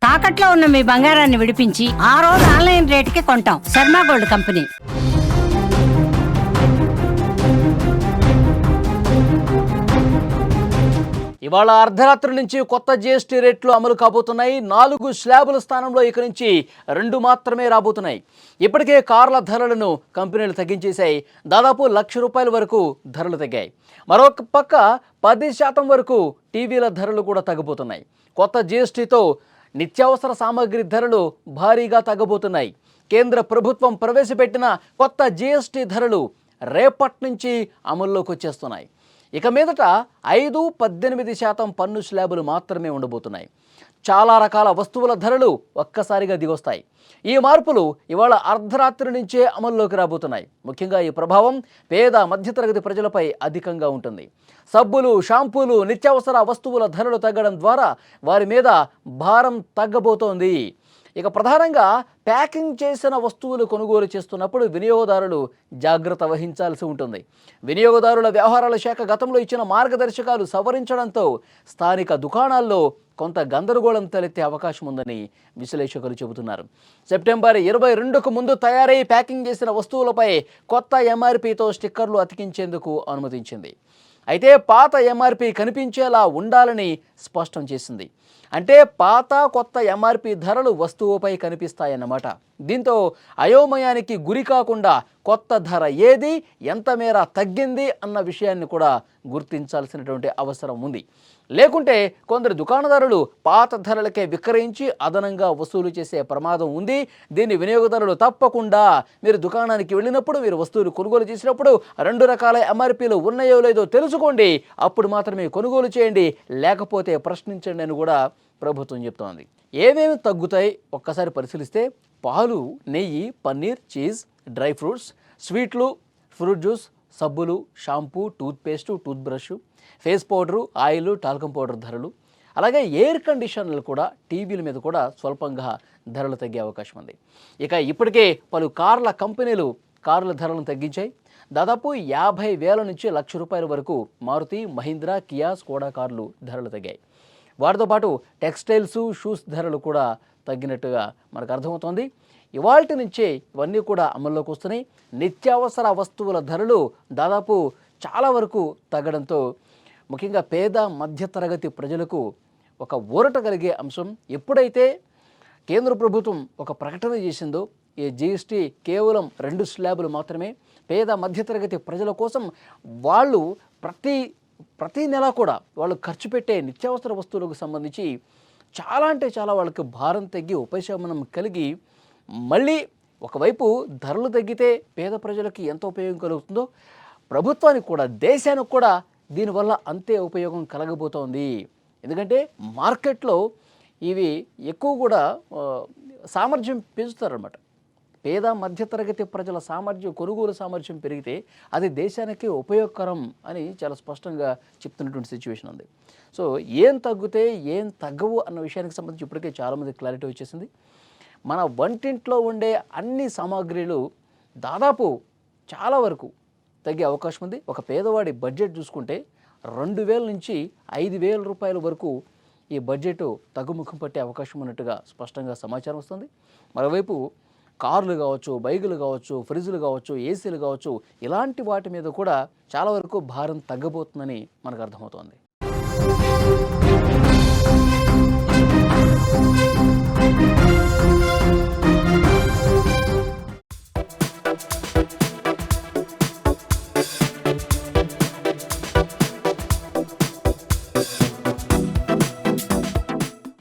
తాకట్లో ఉన్న మీ బంగారాన్ని విడిపించి ఆ రోజు ఆన్లైన్ రేటుకి కొంటాం. Sharma gold company. ఇవాళ అర్ధరాత్రి నుంచి కొత్త జీఎస్టీ రేట్లు అమలు కాబోతున్నాయి. 4 స్లాబుల స్థానంలో ఇక నుంచి 2 మాత్రమే రాబోతున్నాయి. ఇప్పటికే కార్ల ధరలను కంపెనీలు తగ్గించేశాయి. దాదాపు ₹1,00,000 వరకు ధరలు తగ్గాయి. మరొక పక్క 10% వరకు టీవీల ధరలు కూడా తగ్గబోతున్నాయి. కొత్త జీఎస్టీతో నిత్యావసర సామాగ్రి ధరలు భారీగా తగ్గబోతున్నాయి. కేంద్ర ప్రభుత్వం ప్రవేశపెట్టిన కొత్త జీఎస్టీ ధరలు రేపటి నుంచి అమల్లోకి వచ్చేస్తున్నాయి. ఇక మీదట 5-18% పన్ను స్లాబులు మాత్రమే ఉండబోతున్నాయి. చాలా రకాల వస్తువుల ధరలు ఒక్కసారిగా దిగొస్తాయి. ఈ మార్పులు ఇవాళ అర్ధరాత్రి నుంచే అమల్లోకి రాబోతున్నాయి. ముఖ్యంగా ఈ ప్రభావం పేద మధ్యతరగతి ప్రజలపై అధికంగా ఉంటుంది. సబ్బులు, షాంపూలు, నిత్యావసర వస్తువుల ధరలు తగ్గడం ద్వారా వారి మీద భారం తగ్గబోతోంది. ఇక ప్రధానంగా ప్యాకింగ్ చేసిన వస్తువులు కొనుగోలు చేస్తున్నప్పుడు వినియోగదారులు జాగ్రత్త వహించాల్సి ఉంటుంది. వినియోగదారుల వ్యవహారాల శాఖ గతంలో ఇచ్చిన మార్గదర్శకాలు సవరించడంతో స్థానిక దుకాణాల్లో కొంత గందరగోళం తలెత్తే అవకాశం ఉందని విశ్లేషకులు చెబుతున్నారు. సెప్టెంబర్ 22కు ముందు తయారై ప్యాకింగ్ చేసిన వస్తువులపై కొత్త ఎంఆర్పీతో స్టిక్కర్లు అతికించేందుకు అనుమతించింది. అయితే పాత ఎంఆర్పీ కనిపించేలా ఉండాలని స్పష్టం చేసింది. అంటే పాత కొత్త ఎంఆర్పీ ధరలు వస్తువుపై కనిపిస్తాయన్నమాట. దీంతో అయోమయానికి గురి కాకుండా కొత్త ధర ఏది, ఎంత మేర తగ్గింది అన్న విషయాన్ని కూడా గుర్తించాల్సినటువంటి అవసరం ఉంది. లేకుంటే కొందరు దుకాణదారులు పాత ధరలకే విక్రయించి అదనంగా వసూలు చేసే ప్రమాదం ఉంది. దీన్ని వినియోగదారులు తప్పకుండా మీరు దుకాణానికి వెళ్ళినప్పుడు, మీరు వస్తువులు కొనుగోలు చేసినప్పుడు 2 రకాల ఎంఆర్పీలు ఉన్నాయో లేదో తెలుసుకోండి. అప్పుడు మాత్రమే కొనుగోలు చేయండి, లేకపోతే ప్రశ్నించండి అని కూడా ప్రభుత్వం చెప్తోంది. ఏమేమి తగ్గుతాయి ఒక్కసారి పరిశీలిస్తే పాలు, నెయ్యి, పన్నీర్, చీజ్, డ్రై ఫ్రూట్స్, స్వీట్లు, ఫ్రూట్ జ్యూస్, సబ్బులు, shampoo, toothpaste, tooth brush, face powder, oil, talcum powder ధరలు, అలాగే ఎయిర్ కండిషనర్లు కూడా, టీవీల మీద కూడా స్వల్పంగా ధరలు తగ్గే అవకాశం ఉంది. ఇక ఇప్పటికే పలు కార్ల కంపెనీలు కార్ల ధరలను తగ్గించాయి. దాదాపు 50,000 నుంచి ₹1,00,000 వరకు మారుతి, మహీంద్రా, కియా, స్కోడా కార్లు ధరలు తగ్గాయి. వాటితో పాటు టెక్స్టైల్స్, షూస్ ధరలు కూడా తగ్గినట్టుగా మనకు అర్థమవుతోంది. ఇవాల్టి నుంచే ఇవన్నీ కూడా అమల్లోకి వస్తున్నాయి. నిత్యావసర వస్తువుల ధరలు దాదాపు చాలా వరకు తగ్గడంతో ముఖ్యంగా పేద మధ్యతరగతి ప్రజలకు ఒక ఊరట కలిగే అంశం. ఎప్పుడైతే కేంద్ర ప్రభుత్వం ఒక ప్రకటన చేసిందో ఈ జీఎస్టీ కేవలం 2 స్లాబులు మాత్రమే, పేద మధ్యతరగతి ప్రజల కోసం వాళ్ళు ప్రతి నెల కూడా వాళ్ళు ఖర్చు పెట్టే నిత్యావసర వస్తువులకు సంబంధించి చాలా అంటే చాలా వాళ్ళకి భారం తగ్గి ఉపశమనం కలిగి, మళ్ళీ ఒకవైపు ధరలు తగ్గితే పేద ప్రజలకి ఎంత ఉపయోగం కలుగుతుందో ప్రభుత్వానికి కూడా, దేశానికి కూడా దీనివల్ల అంతే ఉపయోగం కలగబోతోంది. ఎందుకంటే మార్కెట్లో ఇవి ఎక్కువ కూడా సామర్థ్యం పెంచుతారన్నమాట. పేద మధ్యతరగతి ప్రజల సామర్థ్యం, కొనుగోలు సామర్థ్యం పెరిగితే అది దేశానికి ఉపయోగకరం అని చాలా స్పష్టంగా చెప్తున్నటువంటి సిచ్యువేషన్ ఉంది. సో ఏం తగ్గితే ఏం తగ్గవు అన్న విషయానికి సంబంధించి ఇప్పటికే చాలామంది క్లారిటీ వచ్చేసింది. మన వంటింట్లో ఉండే అన్ని సామాగ్రిలు దాదాపు చాలా వరకు తగ్గే అవకాశం ఉంది. ఒక పేదవాడి బడ్జెట్ చూసుకుంటే 2,000 నుంచి ₹5,000 వరకు ఈ బడ్జెట్ తగ్గుముఖం పట్టే అవకాశం ఉన్నట్టుగా స్పష్టంగా సమాచారం వస్తుంది. మరోవైపు కార్లు కావచ్చు, బైకులు కావచ్చు, ఫ్రిడ్జ్లు కావచ్చు, ఏసీలు కావచ్చు, ఇలాంటి వాటి మీద కూడా చాలా వరకు భారం తగ్గబోతుందని మనకు అర్థమవుతోంది.